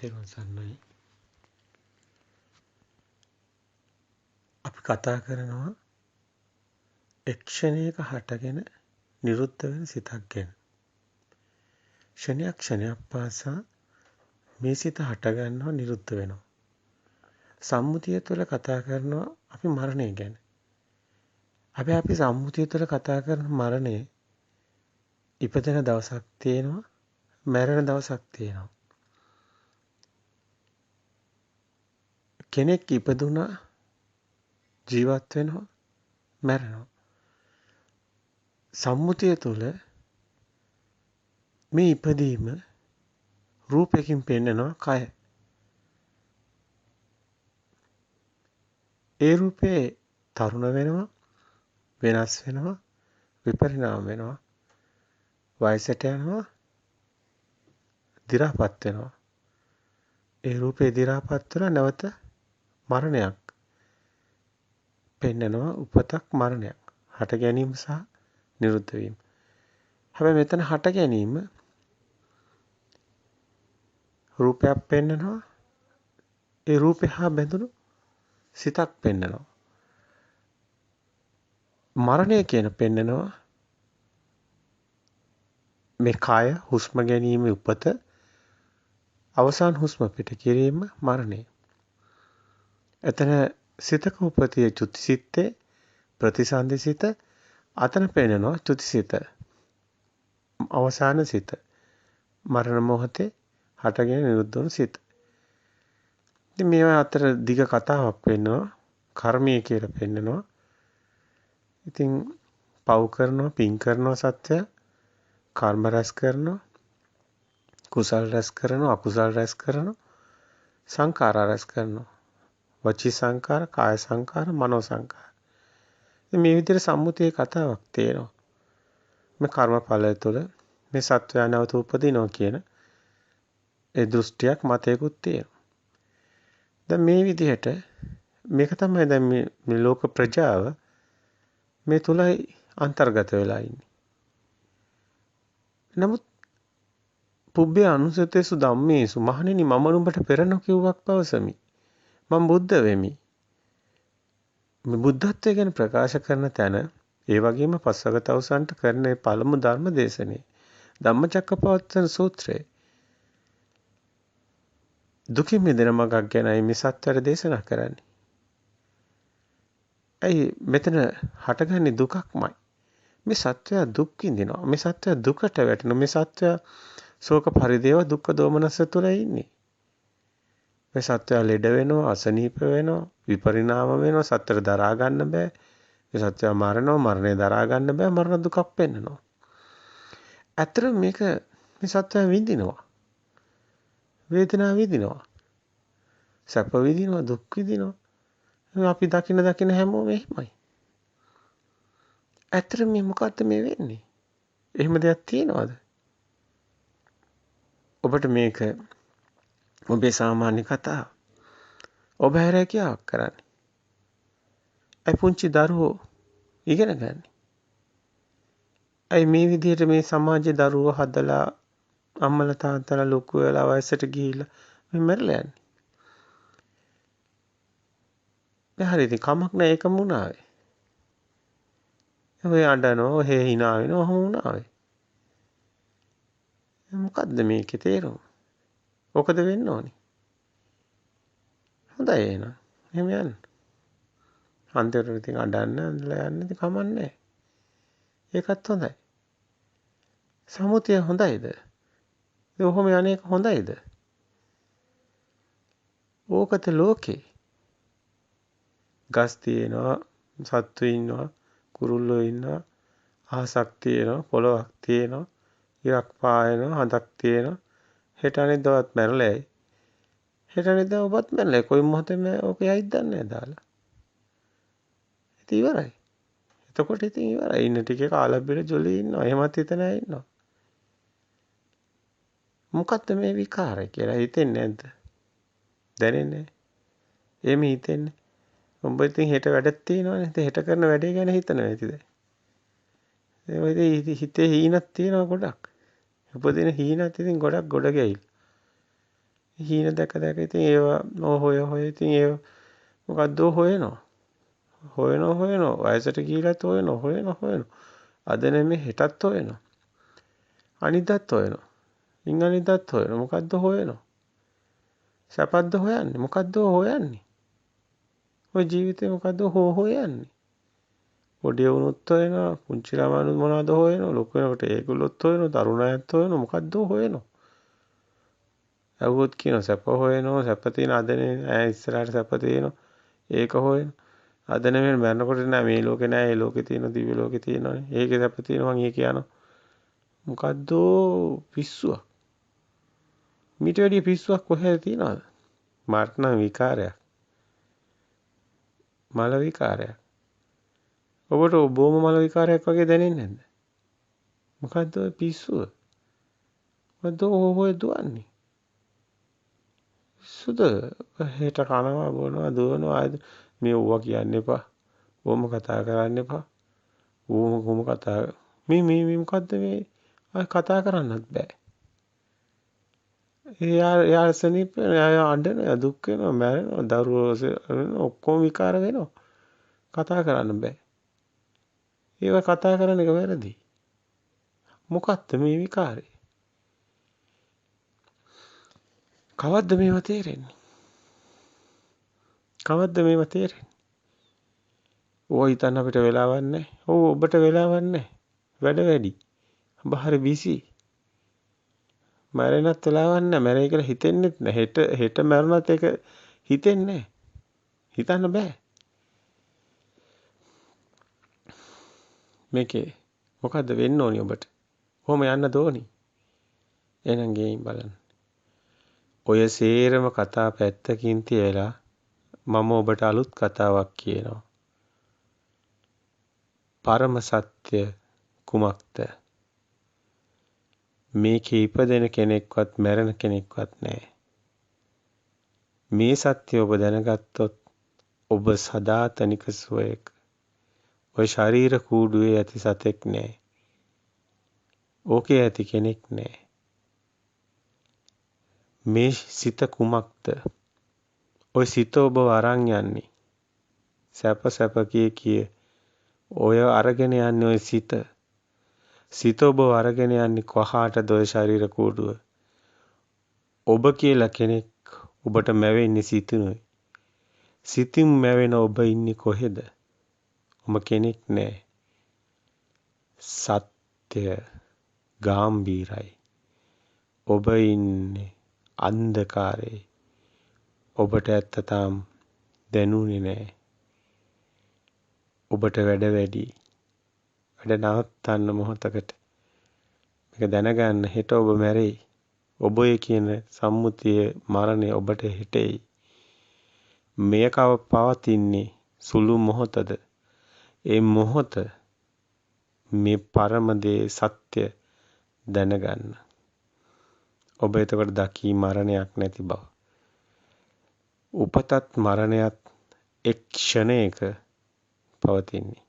තෙරුවන් සරණයි. අපි කතා කරනවා ක්ෂණයක හටගෙන නිරුද්ධ වෙන සිතක් ගැන. ක්ෂණයක් පාසා මේ සිත හටගන්නවා නිරුද්ධ වෙනවා. සම්මුතිය තුළ කතා කරනවා අපි මරණය ගැන. අපි සම්මුතිය තුළ කතා කරන මරණය ඉපදෙන දවසක් තියෙනවා, මැරෙන දවසක් තියෙනවා. කෙනෙක් ඉපදුනා, ජීවත් වෙනවා, මැරෙනවා. සම්මුතිය තුළ මේ ඉපදීම රූපයකින් පෙන්නනවා කය. ඒ රූපේ තරුණ වෙනවා, වෙනස් වෙනවා, විපරිණාම වෙනවා, වයසට යනවා, දි รา පත් වෙනවා. ඒ රූපේ දි รา පත් වෙලා නැවත මරණයක් පෙන්නනවා, උපතක් මරණයක්, හට ගැනීම සහ නිරුද්ධ වීම. හැබැයි මෙතන හට ගැනීම රූපයක් පෙන්නනවා, ඒ රූපය හා බැඳුණු සිතක් පෙන්නනවා. මරණය කියන පෙන්නනවා මේ කය හුස්ම ගැනීම උපත, අවසාන හුස්ම පිට කිරීම මරණය. එතන සිතක උපතිය චුතිසිතේ ප්‍රතිසන්දිසිත, අතන පෙන්නනවා චුතිසිත අවසාන සිත, මරණ මොහොතේ හටගෙන නිරුද්ධ වන සිත. ඉතින් මේවා අතර දිග කතාවක් වෙනවා, කර්මය කියලා පෙන්නනවා. ඉතින් පව් කරනවා, පින් කරනවා සත්‍ය, කර්ම රැස් කරනවා, කුසල් රැස් කරනවා, අකුසල් රැස් කරනවා, සංඛාර රැස් කරනවා. වචී සංඛාර, කාය සංඛාර, මනෝ සංඛාර. මේ විදිහට සම්මුතියේ කතාවක් තියෙනවා. මේ කර්මඵලය තුළ මේ සත්වයා නැවත උපදිනවා කියන ඒ දෘෂ්ටියක් මතයකුත් තියෙනවා. දැන් මේ විදිහට මේක තමයි දැන් මේ ලෝක ප්‍රජාව මේ තුලයි අන්තර්ගත වෙලා ඉන්නේ. නමුත් පුබ්බේ අනුසතේසු ධම්මේසු මහණෙනි මම නුඹට පෙර නොකියුවක් පවසමි. මම බුද්ධ වෙමි. මේ බුද්ධත්වය ගැන ප්‍රකාශ කරන තැන ඒ වගේම පස්වග තවුසන්ට කරන පළමු ධර්ම දේශනේ ධම්මචක්කපවත්තන සූත්‍රයේ දුකින් මිදෙන මගක් ගැනයි මේ සත්‍යයට දේශනා කරන්නේ. ඇයි මෙතන හටගන්නේ දුකක්මයි. මේ සත්‍යය දුක් විඳිනවා. මේ සත්‍යය දුකට වැටෙනවා. මේ සත්‍යය ශෝක පරිදේව දුක්ඛ දෝමනස්ස තුළ ඉන්නේ. මේ සත්‍යය ලෙඩ වෙනවා, අසනීප වෙනවා, විපරිණාම වෙනවා, සත්‍යය දරා ගන්න බෑ. මේ සත්‍යය මරනවා, මරණය දරා ගන්න බෑ, මරණ දුකක් පෙන්නනවා. ඇත්තට මේක මේ සත්‍යය විඳිනවා. වේදනාව විඳිනවා. සැප විඳිනවා, දුක් විඳිනවා. අපි දකින හැමෝම එහෙමයි. ඇත්තට මේ මොකද්ද මේ වෙන්නේ? එහෙම දෙයක් තියනවද? ඔබට මේක ඔබේ සාමාන්‍ය කතාව. ඔබ හැරකියාවක් කරන්නේ. අයි පුංචි දරුවෝ ඉගෙන ගන්න. අයි මේ විදිහට මේ සමාජයේ දරුවෝ හදලා අම්මලා තාත්තලා ලොකු වෙලා වයසට ගිහිල්ලා මේ මැරලා යන්නේ. හරි ඉතින් කමක් නැහැ ඒකම වුණාවේ. ඔය අඬනවා, ඔය hina වෙනවා, ඔහොම වුණාවේ. මොකද්ද මේකේ තේරුම? ඔකද වෙන්න ඕනි. හොඳයි එහෙනම්. එහෙම යන්න. අන්තිමට ඉතින් අඬන්න යන්න ඉතින් කමක් නැහැ. ඒකත් හොඳයි. සමුතිය හොඳයිද? ඒ ඔහොම යන්නේ හොඳයිද? ඕකත ලෝකේ. ගස් තියෙනවා, සත්තු ඉන්නවා, කුරුල්ලෝ ඉන්නවා, අහසක් තියෙනවා, පොළොවක් තියෙනවා, ඉරක් පායනවා, හඳක් තියෙනවා. හෙට අනිද්දාවත් මැරලා යයි. හෙට අනිද්දා ඔබත් මැරලා යයි. කොයි මොහොතේම ඔක යයිද දන්නේ නැහැ දාලා. ඉතින් ඉවරයි. එතකොට ඉතින් ඉවරයි. ඉන්න ටිකේ කාලා බිල ජොලි ඉන්නවා. එහෙමත් හිතන අය ඉන්නවා. මොකක්ද මේ විකාරය කියලා හිතෙන්නේ නැද්ද? දැනෙන්නේ? එහෙම හිතෙන්නේ. උඹ ඉතින් හෙට වැඩක් තියෙනවනේ. ඉතින් හෙට කරන වැඩේ ගැන හිතනවා ඇතිද? ඒ වගේ හිතේ හීනක් තියෙනවා ගොඩක්. උපදින හීනත් ඉතින් ගොඩක් ගොඩ ගැහිලා. හීන දැක දැක ඉතින් ඒවා හොය ඉතින් ඒව මොකද්ද හොයනවා. වයසට ගිහිලත් හොයනවා. අද නෙමෙයි හෙටත් හොයනවා. අනිද්දාත් හොයනවා. අනිද්දාත් හොයනවා. මොකද්ද හොයනවා? සැපද්ද හොයන්නේ? මොකද්ද හොයන්නේ? ඔය ජීවිතේ මොකද්ද හොයන්නේ? පොඩි වුණොත් හොයනවා, පුංචි ළමයිනුත් මොනවද හොයනවා, ලොකු වෙනකොට ඒගොල්ලොත් හොයනවා, තරුණ අයත් හොයනවා, මොකද්ද හොයනවා? ඇහුවොත් කියනවා සැප හොයනවා, සැප තියෙන අදනේ ඈ ඉස්සරහට සැප තියෙනවා. ඒක හොයනවා. අද නෙමෙයි මරනකොට නෑ මේ ලෝකේ නෑ, ඒ ලෝකේ තියෙනවා, දිව්‍ය ලෝකේ තියෙනවානේ. ඒකේ සැප තියෙනවා මං ඒක යනවා. මොකද්ද පිස්සුවක්. මිට වැඩි පිස්සුවක් කොහෙද තියෙනවද? මරණ විකාරයක්. මල විකාරයක්. ඔබට බොම මල විකාරයක් වගේ දැනෙන්නේ නැද්ද? මොකද්ද ඔය පිස්සුව? මොකද්ද ඔය දුවන්නේ? පිස්සුද? හෙට කනවා බොනවා දුවනවා මේ ඕවා කියන්න එපා. ඕම කතා කරන්න එපා. ඕම කතා මේ මොකද්ද මේ කතා කරන්නත් බෑ. එයා සනීප එයා අඬන දුක් වෙනවා මැරෙනවා දරුවෝ ඔක්කොම විකාර වෙනවා. කතා කරන්න බෑ. ඒව කතා කරන එක වැරදි. මොකක්ද මේ විකාරේ? කවද්ද මේවා තේරෙන්නේ? ඕවා හිතන්න අපිට වෙලාවක් නැහැ. ඔබට වෙලාවක් නැහැ. වැඩ වැඩි. ඔබ හරි බිසි. මැරෙන්නත් වෙලාවක් නැහැ. මැරෙයි කියලා හිතෙන්නෙත් නැහැ. හෙට මැරුණත් ඒක හිතෙන්නේ නැහැ. හිතන්න බෑ. මේකේ මොකද්ද වෙන්න ඕනි ඔබට? කොහොම යන්න දෝනි? එහෙනම් ගෙයින් බලන්න. ඔය සේරම කතා පැත්තකින් තියලා මම ඔබට අලුත් කතාවක් කියනවා. පරම සත්‍ය කුමක්ද? මේකේ ඉපදෙන කෙනෙක්වත් මැරෙන කෙනෙක්වත් නැහැ. මේ සත්‍ය ඔබ දැනගත්තොත් ඔබ සදාතනික සුවයක. ඔය ශරීර කූඩුවේ ඇති සතෙක් නැහැ. ඕකේ ඇති කෙනෙක් නැහැ. මේ සිත කුමක්ද? ඔය සිත ඔබ අරන් යන්නේ. සැප කිය ඔය අරගෙන යන්නේ ඔය සිත. සිත ඔබ අරගෙන යන්නේ කොහාටද ඔය ශරීර කූඩුව? ඔබ කියලා කෙනෙක් ඔබට මැවෙන්නේ සිතිනුයි. සිතින් මැවෙන ඔබ ඉන්නේ කොහෙද? ඔබ කෙනෙක් නෑ. සත්‍ය ගාම්භීරයි. ඔබ ඉන්නේ අන්ධකාරයේ. ඔබට ඇත්ත තාම දැනුනේ නෑ. ඔබට වැඩ වැඩි. වැඩ නවත්තන්න මොහොතකට. මේක දැනගන්න හෙට ඔබ මැරෙයි. ඔබ කියන සම්මුතිය මරණය ඔබට හෙටෙයි. මේක පවතින්නේ සුළු මොහොතද. ඒ මොහොත මේ පරම දේ සත්‍ය දැනගන්න. ඔබ එතකොට දකි මරණයක් නැති බව. උපතත් මරණයත් එක් ක්ෂණයක පවතින්නේ.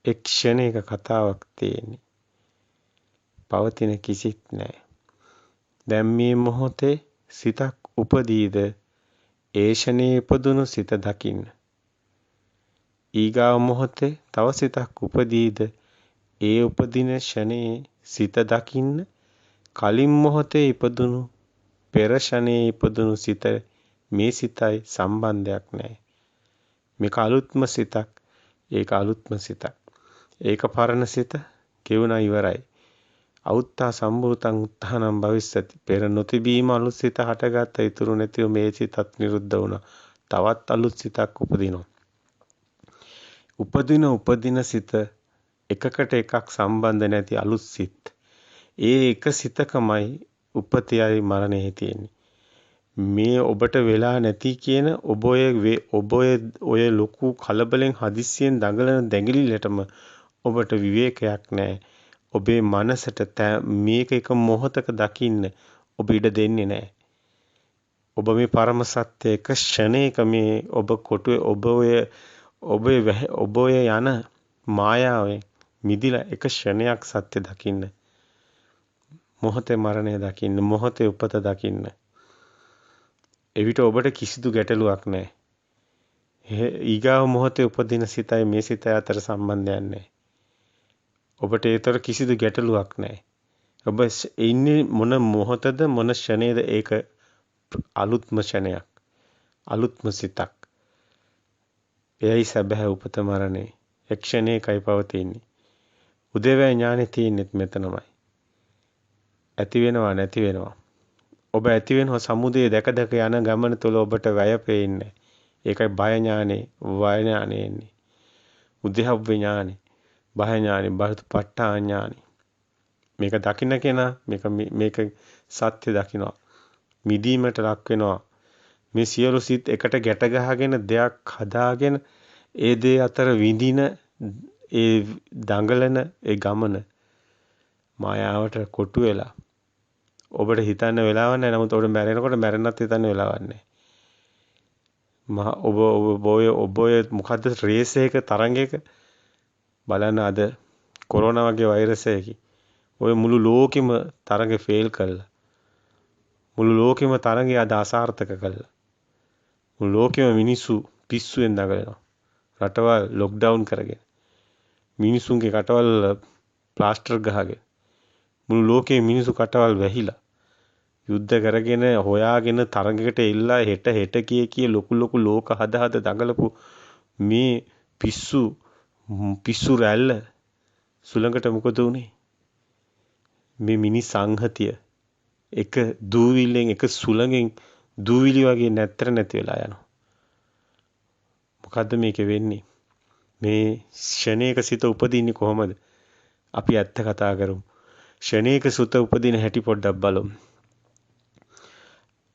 එක් ක්ෂණයක කතාවක් තියෙන්නේ. පවතින කිසිත් නැහැ. දැන් මේ මොහොතේ සිතක් උපදීද ඒ ෂණේ ඉපදුණු සිත දකින්න. ඊගාව මොහොතේ තව සිතක් උපදීද ඒ උපදින ෂණේ සිත දකින්න. කලින් මොහොතේ ඉපදුණු පෙර ෂණේ ඉපදුණු සිත මේ සිතයි සම්බන්ධයක් නැහැ. මේක අලුත්ම සිතක්. ඒක අලුත්ම සිතක්. ඒක පරණ සිත ගෙවුණා ඉවරයි. අවුත්තා සම්භූතං උත්තානම් භවිස්සති. පෙර නොතිබීම අලුත් සිත හටගත්ත ඉතුරු නැතිව මේ සිතත් නිරුද්ධ වුණා. තවත් අලුත් සිතක් උපදිනවා. උපදින සිත එකකට එකක් සම්බන්ධ නැති අලුත් සිත්. ඒ එක සිතකමයි උපතයයි මරණයයි තියෙන්නේ. මේ ඔබට වෙලා නැති කියන ඔබ ඔය ලොකු කලබලෙන් හදිස්සියෙන් දඟලන දැඟලිල්ලටම ඔබට විවේකයක් නැහැ. ඔබේ මනසට මේක එක මොහොතක දකින්න ඔබ ඉඩ දෙන්නේ නැහැ. ඔබ මේ පරම සත්‍ය එක ෂණයක මේ ඔබ කොටුවේ ඔබ යන මායාවෙන් මිදිලා එක ෂණයක් සත්‍ය දකින්න. මොහොතේ මරණය දකින්න. මොහොතේ උපත දකින්න. එවිට ඔබට කිසිදු ගැටලුවක් නැහැ. ඊගාව මොහොතේ උපදින සිතයි මේ සිතයි අතර සම්බන්ධයක් නැහැ. ඔබට ඒතර කිසිදු ගැටලුවක් නැහැ. ඔබ ඉන්නේ මොන මොහොතද මොන ෂණේද ඒක අලුත්ම ෂණයක්. අලුත්ම සිතක්. එයයි සැබෑ උපත මරණේ. එක්ෂණේකයි පවතින්නේ. උදේවැය ඥානෙ තියෙන්නේ මෙතනමයි. ඇති වෙනවා නැති වෙනවා. ඔබ ඇති වෙනවා සමුදේ දැක දැක යන ගමන තුළ ඔබට වැය පේන්නේ. ඒකයි බය ඥානෙ, වය ඥානෙ එන්නේ. උද්‍යහව්‍ය ඥානෙ, බය ඥානෙ, බහුපට්ඨා ඥානෙ. මේක දකින්න කෙනා මේක සත්‍ය දකිනවා. මිදීමට ලක් වෙනවා. මේ සියලු සිත් එකට ගැට ගහගෙන දෙයක් හදාගෙන ඒ දේ අතර විඳින ඒ දඟලන ඒ ගමන මායාවට කොටු වෙලා ඔබට හිතන්න වෙලාවක් නැහැ. නමුත් ඔබට මැරෙනකොට මැරෙන්නත් හිතන්න වෙලාවක් නැහැ. ඔබ මොකද්ද රේස් එක තරංගයක බලන්න අද කොරෝනා වගේ වෛරස් එකකින් ඔය මුළු ලෝකෙම තරඟ ෆේල් කළා. මුළු ලෝකෙම තරඟය අද අසාර්ථක කළා. මුළු ලෝකෙම මිනිස්සු පිස්සුවෙන් දඟලනවා. රටවල් ලොක්ඩවුන් කරගෙන මිනිසුන්ගේ කටවල් ප්ලාස්ටර් ගහගෙන මුළු ලෝකයේ මිනිස්සු කටවල් වැහිලා යුද්ධ කරගෙන හොයාගෙන තරඟයකට එල්ලා හෙට කිය ලොකු ලෝක හද දඟලපු මේ පිස්සු රැල්ල සුළඟට මොකද උනේ? මේ මිනිස් සංහතිය එක දූවිල්ලෙන් එක සුළඟෙන් දූවිලි වගේ නැති වෙලා යනවා. මොකද්ද මේක වෙන්නේ? මේ ෂණේක සිත උපදින්නේ කොහොමද? අපි ඇත්ත කතා කරමු. ෂණේක සුත උපදින හැටි පොඩ්ඩක් බලමු.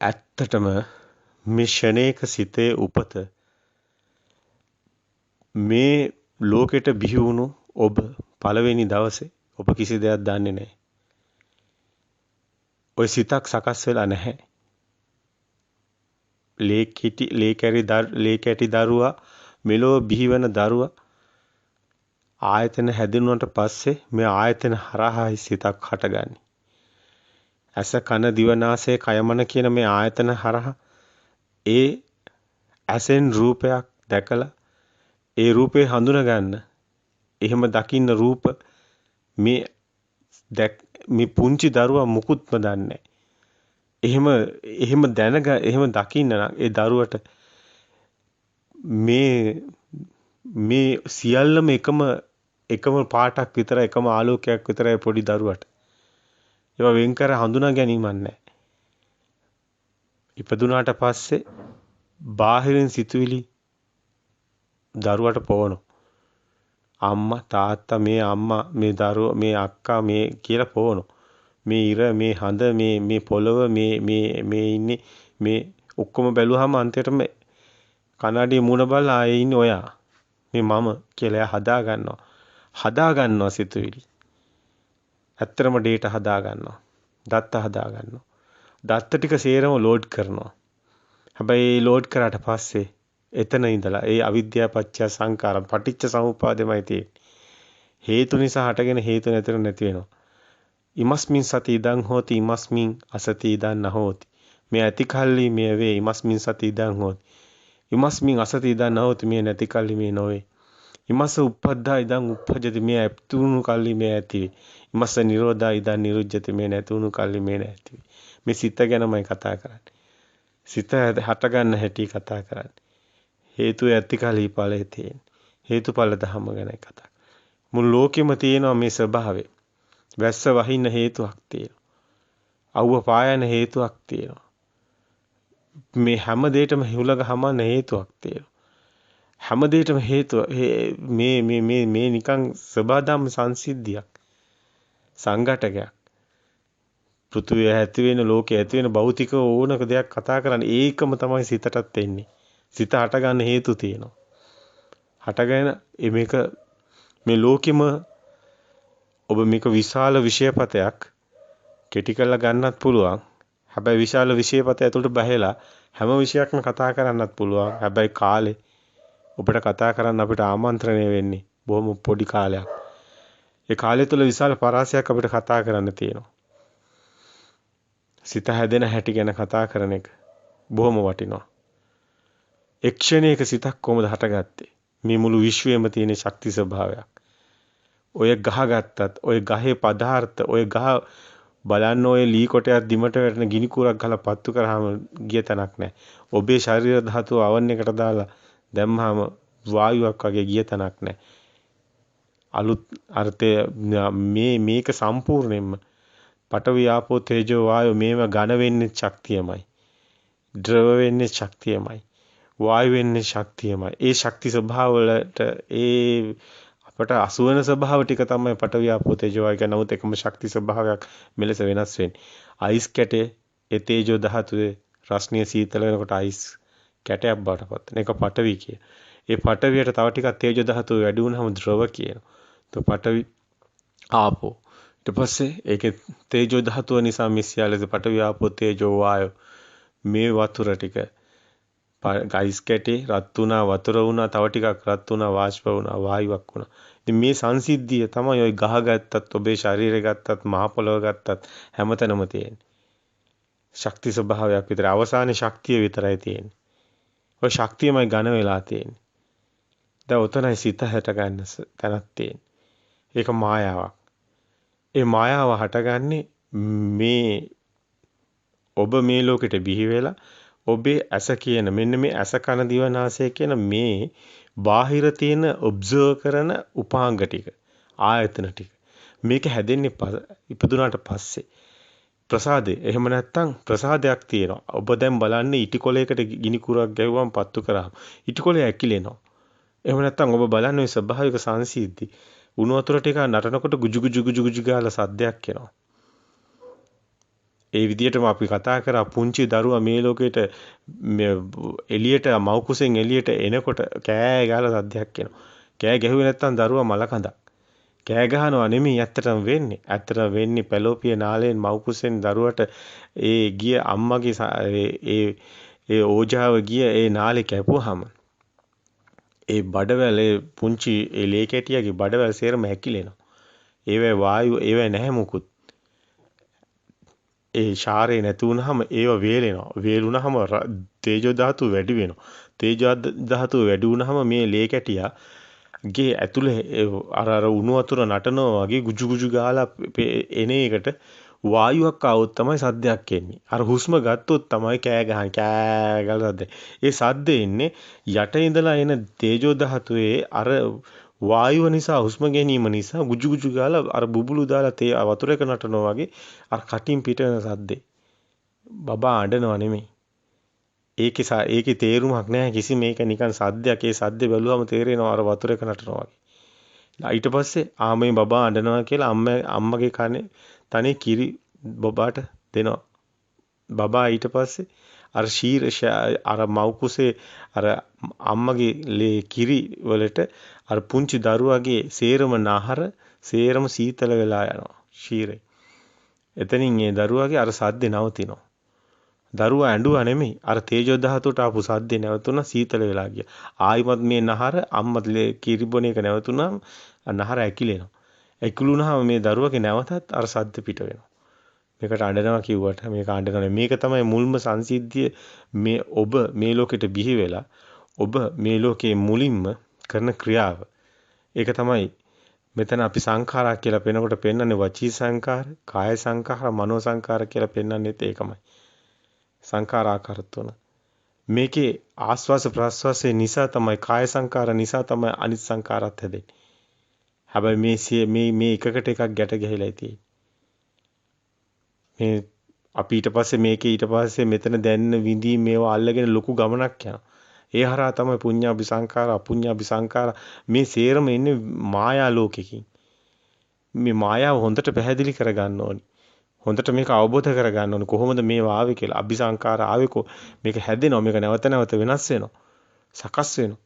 ඇත්තටම මේ ෂණේක සිතේ උපත මේ ලෝකෙට බිහි වුණු ඔබ පළවෙනි දවසේ ඔබ කිසි දෙයක් දන්නේ නැහැ. ඔය සිතක් සකස් වෙලා නැහැ. ලේ කැටි දරුවා මෙලෝ බිහිවන දරුවා ආයතන හැදෙනුනට පස්සේ මේ ආයතන හරහායි සිතක් හටගන්නේ. ඇස කන දිව නාසය කය මන කියන මේ ආයතන හරහා ඒ ඇසෙන් රූපයක් දැකලා ඒ රූපේ හඳුනා ගන්න. එහෙම දකින්න රූප මේ පුංචි දරුවා මුකුත්ම දන්නේ එහෙම දකින්න නම් ඒ දරුවට මේ සියල්ලම එකම පාටක් විතරයි, එකම ආලෝකයක් විතරයි පොඩි දරුවට. ඒවා වෙන් කර හඳුනා ගැනීමක් නැහැ. ඉපදුනාට පස්සේ බාහිරින් සිතුවිලි දරුවට පොවනවා. අම්මා තාත්තා මේ දරුවා මේ අක්කා මේ කියලා පොවනවා. මේ ඉර මේ හඳ මේ පොළව මේ ඉන්නේ මේ ඔක්කොම බැලුවාම අන්තිමටම කණ්ණාඩියේ මූණ බලලා ආයේ ඉන්නේ ඔයා. මේ මම කියලා හදා ගන්නවා සිතුවිලි. ඇත්තටම ඩේටා හදා ගන්නවා. දත්ත හදා ගන්නවා. දත්ත ටික සේරම ලෝඩ් කරනවා. හැබැයි ලෝඩ් කරාට පස්සේ එතන ඉඳලා ඒ අවිද්‍යාව පත්‍ය සංකාර පටිච්ච සමුප්පාදෙමයි තියෙන්නේ. හේතු නිසා හටගෙන හේතු නැතර නැති වෙනවා. ඉමස්මින් සති ඉදං හෝති ඉමස්මින් අසති ඉදං නහෝති. මේ ඇති කල්ලි මේ වේ ඉමස්මින් සති ඉදං හෝති. ඉමස්මින් අසති ඉදං නහෝති මේ නැති කල්ලි මේ නොවේ. ඉමස්ස උප්පද්දා ඉදං උප්පජ්ජති මේ ඇතුණු කල්ලි මේ ඇති වේ. ඉමස්ස නිරෝධා ඉදං නිරුජ්ජති මේ නැතුණු කල්ලි මේ නැති වේ. මේ සිත ගැනමයි කතා කරන්නේ. සිත හට ගන්න හැටි කතා කරන්නේ. හේතු ඇති කල්හි ඵලයේ තියෙන. හේතුඵල ධම ගැනයි කතා. මුළු ලෝකෙම තියෙනවා මේ ස්වභාවය. වැස්ස වහින්න හේතුවක් තියෙනවා. අවුව පායන හේතුවක් තියෙනවා. මේ හැම දෙයකම හිුලග හමන හේතුවක් තියෙනවා. හැම දෙයකම හේතුව මේ නිකන් සබදාම් සංසිද්ධියක්. සංඝටකයක්. පෘථුවිය ඇති වෙන ලෝකයේ ඇති වෙන භෞතික ඕනක දෙයක් කතා කරන්නේ ඒකම තමයි සිතටත් එන්නේ. සිත හට ගන්න හේතු තියෙනවා. හටගෙන මේ ලෝකෙම ඔබ මේක විශාල විෂයපතයක් කෙටි කරලා ගන්නත් පුළුවන්. හැබැයි විශාල විෂයපතය ඇතුළට බහැලා හැම විෂයක්ම කතා කරන්නත් පුළුවන්. හැබැයි කාලේ ඔබට කතා කරන්න අපිට ආමන්ත්‍රණය වෙන්නේ බොහොම පොඩි කාලයක්. ඒ කාලය තුළ විශාල පරාසයක් අපිට කතා කරන්න තියෙනවා. සිත හැදෙන හැටි ගැන කතා කරන එක. බොහොම වටිනවා. එක්ෂණයක සිතක් කොහොමද හටගත්තේ? මේ මුළු විශ්වයේම තියෙන ශක්ති ස්වභාවයක්. ඔය ගහ ගත්තත්, ඔය ගහේ පදාර්ථ, ඔය ගහ බලන්න ඔය ලී කොටයක් දිමට වැටෙන ගිනි කුරක් ගහලා පත්තු කරාම ගිය තැනක් නැහැ. ඔබේ ශරීර ධාතුව අවන් එකට දාලා දැම්මහම වායුවක් වගේ ගිය තැනක් නැහැ. අලුත් අර්ථය මේක සම්පූර්ණයෙන්ම පඨවි ආපෝ තේජෝ වායෝ මේව ඝන වෙන්නේ ශක්තියමයි. ද්‍රව වෙන්නේ ශක්තියමයි. වායු වෙන්නේ ශක්තියමයි. ඒ ශක්ති ස්වභාව වලට ඒ අපට අසුවන ස්වභාව ටික තමයි පඨවි ආපෝ තේජෝ වායු කියන නමුත් එකම ශක්ති ස්වභාවයක් මෙලෙස වෙනස් වෙන්නේ. අයිස් කැටේ ඒ තේජෝ ධාතුවේ රස්නිය සීතල වෙනකොට අයිස් කැටයක් බවට පත් වෙන එක පඨවි කිය. ඒ පඨවියට තව ටිකක් තේජෝ ධාතුව වැඩි වුණාම ද්‍රව කියනවා. તો පඨවි ආපෝ ඊට පස්සේ ඒකේ තේජෝ ධාතුව නිසා මිශ්‍යාලද පඨවි ආපෝ තේජෝ වායෝ මේ වතුර ටික ගයිස් කැටේ රත් වුණා වතුර වුණා තව ටිකක් රත් වුණා වාෂ්ප වුණා වායුවක් වුණා. ඉතින් මේ සංසිද්ධිය තමයි ওই ගහ ගත්තත් ඔබේ ශරීරය ගත්තත් මහ පොළව ගත්තත් හැමතැනම තියෙන්නේ. ශක්ති ස්වභාවයක් විතර අවසානයේ ශක්තිය විතරයි තියෙන්නේ. ওই ශක්තියමයි ඝන වෙලා තියෙන්නේ. දැන් උතනයි සිත හැට ගන්න තැනක් තියෙන්නේ. ඒක මායාවක්. ඒ මායාව හටගන්නේ මේ ඔබ මේ ලෝකෙට බිහි වෙලා ඔබේ ඇස කියන මෙන්න මේ ඇස කන දිව නාසය කියන මේ බාහිර තියෙන ඔබ්සර්ව් කරන උපාංග ටික ආයතන ටික මේක හැදෙන්නේ ඉපදුනාට පස්සේ ප්‍රසාදේ එහෙම නැත්නම් ප්‍රසාදයක් තියෙනවා ඔබ දැන් බලන්නේ ඉටිකොලයකට ගිනි කුරක් ගැහුවම පත්තු කරාම ඉටිකොලය ඇකිලෙනවා එහෙම නැත්නම් ඔබ බලන්නේ ස්වභාවික සංසිද්ධි උණු වතුර ටික නටනකොට ගුජු ගුජු ගාලා සද්දයක් එනවා ඒ විදිහටම අපි කතා කරා පුංචි දරුවා මේ ලෝකෙට එළියට මව් කුසෙන් එළියට එනකොට කෑ ගාලා සද්දයක් එනවා. කෑ ගැහුවේ නැත්තම් දරුවා මලකඳක්. කෑ ගහනවා නෙමෙයි ඇත්තටම වෙන්නේ. ඇත්තටම වෙන්නේ පැලෝපිය නාලයෙන් මව් කුසෙන් දරුවට ඒ ගිය අම්මගේ ඒ ඕජාව ගිය ඒ නාලේ කැපුවාම ඒ බඩවැල් ඒ පුංචි ඒ ලේ කැටියගේ බඩවැල් සේරම හැකිලෙනවා. ඒවැ වායු ඒවැ නැහැ මුකුත්. ඒ ශාරේ නැති වුනහම ඒව වේලෙනවා. වේලුනහම තේජෝ ධාතුව වැඩි වෙනවා. තේජෝ ධාතුව වැඩි වුනහම මේ ලේ කැටියාගේ ඇතුලේ අර උණු වතුර නටනවා වගේ ගුජු ගුජු ගාලා එන එකට වායුවක් ආවොත් තමයි සද්දයක් එන්නේ. අර හුස්ම ගත්තොත් තමයි කෑ ගහන්නේ. කෑ ගාලා සද්ද. ඒ සද්ද එන්නේ යට ඉඳලා එන තේජෝ ධාතුවේ අර වායුව නිසා හුස්ම ගැනීම නිසා ගුජු ගුජු ගාලා අර බුබුලු දාලා වතුරක නටනවා වගේ අර කටින් පිට වෙන සද්දේ. බබා අඬනවා නෙමෙයි. ඒකේ තේරුමක් නැහැ කිසි මේක නිකන් සද්දයක්. ඒ සද්දේ බැලුවම තේරෙනවා අර වතුරක නටනවා වගේ. ඊට පස්සේ ආමේ බබා අඬනවා කියලා අම්මගේ කනේ තනේ කිරි බබාට දෙනවා. බබා ඊට පස්සේ අර අර මව් කුසේ අර අම්මගේ කිරි වලට අර පුංචි දරුවාගේ සේරම නහර සේරම සීතල වෙලා යනවා ශීරේ. එතනින් ඒ දරුවාගේ අර සද්දේ නවතිනවා. දරුවා ඇඬුවා නෙමෙයි අර තේජෝ ධාතුවට ආපු සද්දේ නැවතුණා සීතල වෙලා ගියා. ආයිමත් මේ නහර අම්මත් කිරි බොන එක නැවතුණාම නහර ඇකිලෙනවා. ඇකිලුණාම මේ දරුවාගේ නැවතත් අර සද්ද පිට වෙනවා. මේකට අඬනවා කිව්වට මේක අඬනවා. මේක තමයි මුල්ම සංසිද්ධිය මේ ඔබ මේ ලෝකෙට බිහි වෙලා ඔබ මේ ලෝකයේ මුලින්ම කරන ක්‍රියාව. ඒක තමයි මෙතන අපි සංඛාරා කියලා පෙන්නකොට පෙන්නන්නේ වචී සංඛාර, කාය සංඛාර, මනෝ සංඛාර කියලා පෙන්නන්නේත් ඒකමයි. සංඛාර ආකාර තුන. මේකේ ආස්වාස ප්‍රාස්වාසයේ නිසා තමයි කාය සංඛාර නිසා තමයි අනිත් සංඛාරات හැදෙන්නේ. හැබැයි මේ එකකට එකක් ගැට ගැහිලා තියෙන්නේ. මේ අපි ඊට පස්සේ මෙතන දැනන විඳී මේවා අල්ලගෙන ලොකු ගමනක් යනවා. ඒ හරහා තමයි පුඤ්ඤාභි සංඛාර අපුඤ්ඤාභි සංඛාර මේ සේරම ඉන්නේ මායා ලෝකෙකින්. මේ මායාව හොඳට පැහැදිලි කරගන්න ඕනි. හොඳට මේක අවබෝධ කරගන්න ඕනි. කොහොමද මේවා ආවේ කියලා. අභි සංඛාර ආවේ මේක හැදෙනවා. මේක නැවත නැවත වෙනස් වෙනවා. සකස් වෙනවා.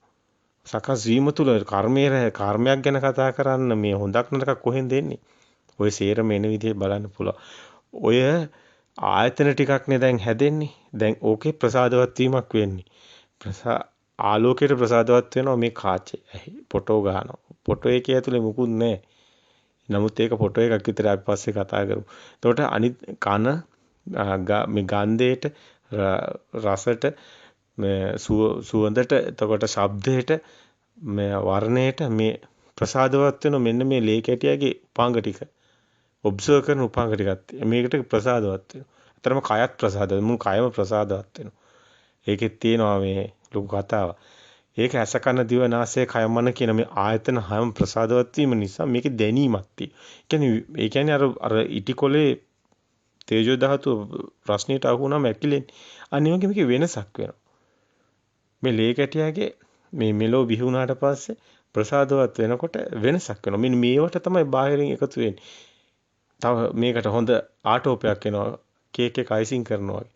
සකස් වීම තුළ කර්මයක් ගැන කතා කරන්න මේ හොඳක් නරකක් කොහෙන්ද එන්නේ? ඔය සේරම එන විදිහ බලන්න පුළුවන්. ඔය ආයතන ටිකක් නේ දැන් හැදෙන්නේ. දැන් ඕකේ ප්‍රසාදවත් වීමක් වෙන්නේ. ආලෝකයට ප්‍රසාදවත් වෙනවා මේ කාචේ. ෆොටෝ ගහනවා. ෆොටෝ එකේ ඇතුලේ මුකුත් නැහැ. නමුත් ඒක ෆොටෝ එකක් විතර අපි පස්සේ කතා කරමු. එතකොට අනිත් කන මේ ගන්ධයට රසට මේ සුවඳට එතකොට ශබ්දයට මේ වර්ණයට මේ ප්‍රසාදවත් වෙන මෙන්න මේ ලේ කැටියගේ උපාංග ටික ඔබ්සර්ව් කරන උපාංග ටිකත් මේකට ප්‍රසාදවත් වෙනවා. අතරම කයත් ප්‍රසාදවත් මුළු කයම ප්‍රසාදවත් වෙනවා. ඒකෙත් තියෙනවා මේ ලොකු කතාවක්. ඒක ඇස කන දිව නාසය කය මන කියන මේ ආයතන හැම ප්‍රසාදවත් වීම නිසා මේකේ දැනීමක් තියෙනවා. ඒ කියන්නේ අර ඉටිකොලේ තේජෝ ධාතුව ප්‍රශ්නෙට අහු වුණාම ඇකිලෙන්නේ. අනිත් වගේ මේකේ වෙනසක් වෙනවා. මේ ලේ කැටියාගේ මේ මෙලෝ බිහි වුණාට පස්සේ ප්‍රසාදවත් වෙනකොට වෙනසක් වෙනවා. මෙන්න මේවට තමයි බාහිරින් එකතු වෙන්නේ. තව මේකට හොඳ ආටෝපයක් එනවා. කේක් එක අයිසිං කරනවා වගේ.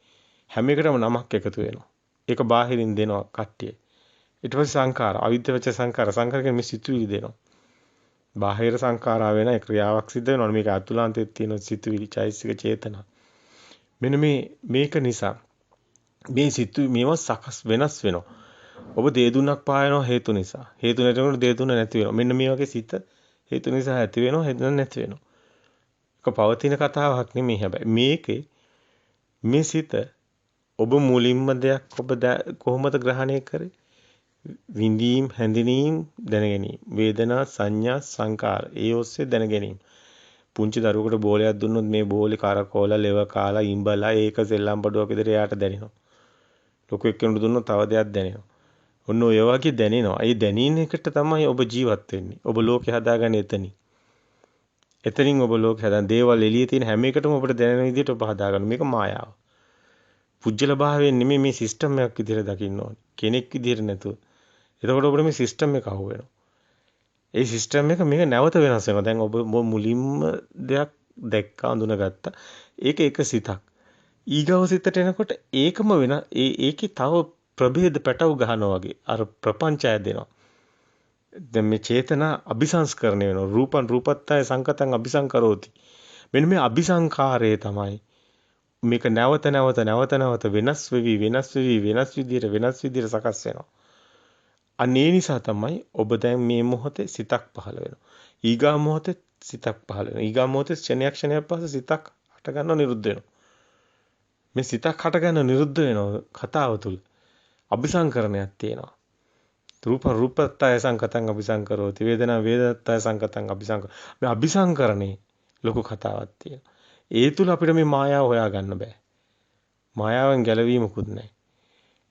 හැම එකටම නමක් එකතු වෙනවා. ඒක බාහිරින් දෙනවා කට්ටිය. ඊට පස්සේ සංඛාර, අවිද්‍යාවච සංඛාර කියන්නේ මේ සිතුවිලි දෙනවා. බාහිර සංඛාරා වෙන ක්‍රියාවක් සිද්ධ වෙනවා. මේක අතුලාන්තයේ තියෙන සිතුවිලි, චෛසික චේතනා. මෙන්න මේක නිසා මේ මේවා සකස් වෙනස් වෙනවා. ඔබ දේදුනක් පායනවා හේතු නිසා. හේතු නැතිවෙනකොට දේදුන නැති වෙනවා. මෙන්න මේ වගේ සිත හේතු නිසා ඇති වෙනවා, හේතු නැති වෙනවා. ඒක පවතින කතාවක් නෙමෙයි හැබැයි. මේකේ මේ සිත ඔබ මුලින්ම දෙයක් ඔබ කොහොමද ග්‍රහණය කරේ? විඳීම්, හැඳිනීම්, දැනගැනීම. වේදනා, සංඥා, සංකාර. ඒ ඔස්සේ දැනගැනීම. පුංචි දරුවෙකුට බෝලයක් දුන්නොත් මේ බෝලේ කරකෝලා, ලෙව කාලා, ඉඹලා ඒක සෙල්ලම් බඩුවක් විතර එයාට දැනෙනවා. ලොකු එක්කෙනෙකුට දුන්නොත් තව දෙයක් දැනෙනවා. ඔන්න ඔය වගේ දැනෙනවා. ඒ දැනීම එකට තමයි ඔබ ජීවත් වෙන්නේ. ඔබ ලෝකේ හදාගන්නේ එතනින්. එතනින් ඔබ ලෝකේ හදාන දේවල් එළියේ තියෙන හැම එකටම ඔබට දැනෙන විදිහට ඔබ හදාගන්න. මේක මායාව. පුජ්‍යල භාවයෙන් නෙමෙයි මේ සිස්ටම් එකක් විදිහට දකින්න ඕනේ. කෙනෙක් විදිහට නැතුව. එතකොට ඔබට මේ සිස්ටම් එක අහු වෙනවා. ඒ සිස්ටම් එක මේක නැවත වෙනස් වෙනවා. දැන් ඔබ මුලින්ම දෙයක් දැක්කා අඳුනගත්තා. ඒක එක සිතක්. ඊගව සිතට එනකොට ඒකම වෙන ඒකේ තව ප්‍රභේද පැටව ගහනවා වගේ අර ප්‍රපංචය දෙනවා. දැන් මේ චේතනා අபிසංස්කරණය වෙනවා. රූපං රූපත්තය සංකතං අபிසංකරෝති. මෙන්න මේ අபிසංකාරය තමයි මේක නැවත වෙනස් විදියට සකස් වෙනවා. අනේ නිසා තමයි ඔබ දැන් මේ මොහොතේ සිතක් පහළ වෙනවා. ඊගා මොහොතේ සිතක් පහළ වෙනවා. ඊගා මොහොතේ ක්ෂණයක් පස්සේ සිතක් හට ගන්නව නිරුද්ධ වෙනවා. මේ සිතක් හට ගන්නව නිරුද්ධ වෙනවා කතාව තුල. අபிසංකරණයක් තියෙනවා. රූපං රූපත්තය සංකතං අபிසංකරෝති. වේදනා වේදත්තය සංකතං අபிසංකර. මේ අபிසංකරණේ ලොකු කතාවක් තියෙනවා. ඒ තුල අපිට මේ මායාව හොයාගන්න බෑ. මායාවෙන් ගැලවීමකුත් නැහැ.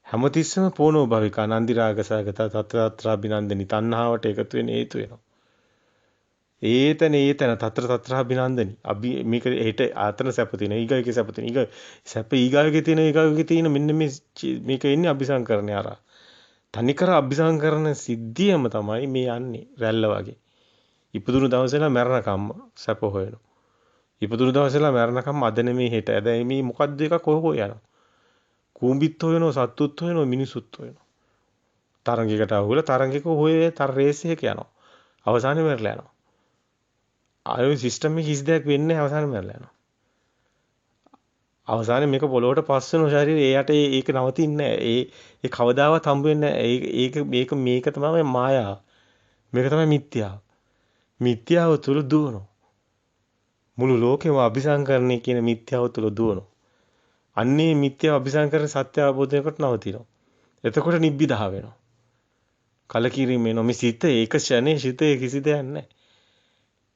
හැමතිස්සම පෝනෝ භවිකා නන්දි රාගසගත තත්‍රාත්‍රාබිනන්දනි තණ්හාවට එකතු වෙන හේතු වෙනවා. ඒතන තත්‍රාත්‍රාබිනන්දනි මේක හෙට ආතන සැප තියෙන ඊගාගේ සැප තියෙන ඊගා සැප ඊගාගේ තියෙන මෙන්න මේක එන්නේ අபிසංකරණය අරා. තනිකර අபிසංකරණ සිද්ධියම තමයි මේ යන්නේ රැල්ල වගේ. ඉපදුණු දවසේලා මරණකම්ම සැප හොයනවා. ඉපදුණු දවසේලා මරණකම්ම අද නෙමේ හෙට. දැන් මේ මොකද්ද එකක් කොහොම යනවා. කූඹිත් හොයනවා, සත්තුත් හොයනවා, මිනිසුත් හොයනවා. තරංගයකට අහුවලා තරංගයක හොයේ තර රේස් එක යනවා. අවසානයේ මැරලා යනවා. ආයෙ සිස්ටම් එකේ කිසි දෙයක් වෙන්නේ නැහැ අවසානයේ මැරලා යනවා. අවසානයේ මේක පොළොවට පස් වෙන ශරීරය එයාට ඒක නවතින්නේ නැහැ. ඒ කවදාවත් හම්බ වෙන්නේ නැහැ. මේක තමයි මායාව. මේක තමයි මිත්‍යාව. මිත්‍යාව තුල දුවනවා. මුළු ලෝකෙම අபிසංකරණය කියන මිත්‍යාව තුල දුවනවා. අන්නේ මිත්‍යාව අபிසංකරණ සත්‍ය අවබෝධයකට නවතිනවා. එතකොට නිබ්බිදා වෙනවා. කලකිරීම එනවා. මේ සිත ඒක ෂණේ සිතේ කිසි දෙයක් නැහැ.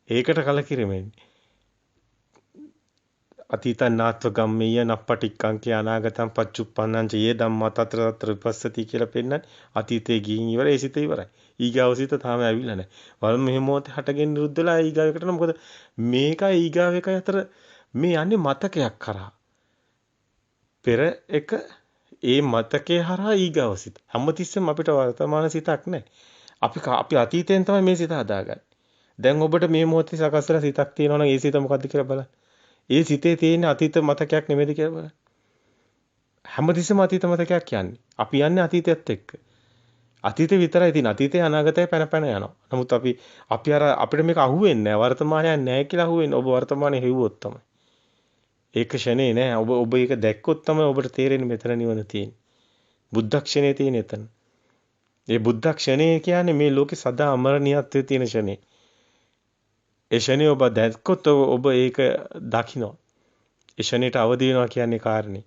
ඒකට කලකිරීමෙන්නේ. අතීතං නාත්ව ගම්මේය නප්පටික්කං කිය අනාගතං පච්චුප්පන්නං ච යේ ධම්මා තතර විපස්සති කියලා පෙන්නන්නේ. අතීතේ ගිහින් ඉවරයි. ඒ සිත ඉවරයි. ඊගාව සිත තාම ඇවිල්ලා නැහැ. වල මෙහෙම මොහොතේ හටගෙන නිරුද්ධ වෙලා ඊගාවකට නම් මොකද මේකයි ඊගාව එකයි අතර මේ යන්නේ මතකයක් කරා. පෙර එක ඒ මතකේ හරහා ඊගාව සිත. හැමතිස්සෙම අපිට වර්තමාන සිතක් නැහැ. අපි අතීතයෙන් තමයි මේ සිත හදාගන්නේ. දැන් ඔබට මේ මොහොතේ සකස් වෙලා සිතක් තියෙනවා නම් ඒ සිත මොකද්ද කියලා බලන්න. ඒ සිතේ තියෙන අතීත මතකයක් නෙමෙයිද කියලා බලන්න. හැමතිස්සෙම අතීත මතකයක් කියන්නේ. අපි යන්නේ අතීතයත් එක්ක. අතීතේ විතරයි තියෙන. අතීතේ අනාගතේ පැන යනවා. නමුත් අපිට මේක අහුවෙන්නේ නැහැ. වර්තමානයක් නැහැ කියලා අහුවෙන්නේ. ඔබ වර්තමානයේ හෙව්වොත් තමයි. ඒක ෂනේ නෑ. ඔබ ඒක දැක්කොත් තමයි ඔබට තේරෙන්නේ මෙතන නිවන තියෙන්නේ. බුද්ධක්ෂණේ තියෙන එතන. ඒ බුද්ධක්ෂණේ කියන්නේ මේ ලෝකේ සදා අමරණීයත්වයේ තියෙන ෂනේ. ඒ ෂනේ ඔබ දැක්කොත් ඔබ ඒක දකිනවා. ඒ ෂනේට අවදි වෙනවා කියන්නේ කාරණේ.